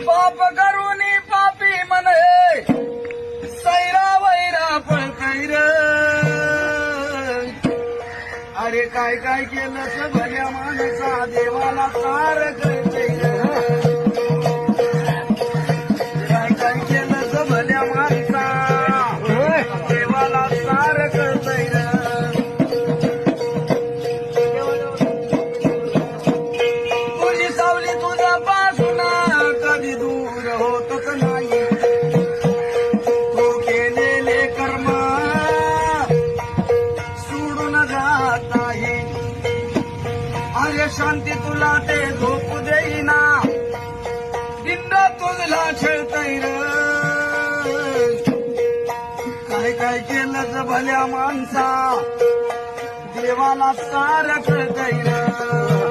पाप करूनी पापी म्हणे सैरा वैरा पळकैर अरे काय काय केलं भल्या माणसा देवाला तार करते काय काय केलं भल्या माणसा देवाला तार करते तुझी सावली तुझा पासून कधी दूर होतच नाही तू केलेले कर्म सोडून जात नाही अरे शांती तुला ते झोपू देईना दिंड तुझला छळतय काय काय केलं भल्या माणसा देवाला सार कळतय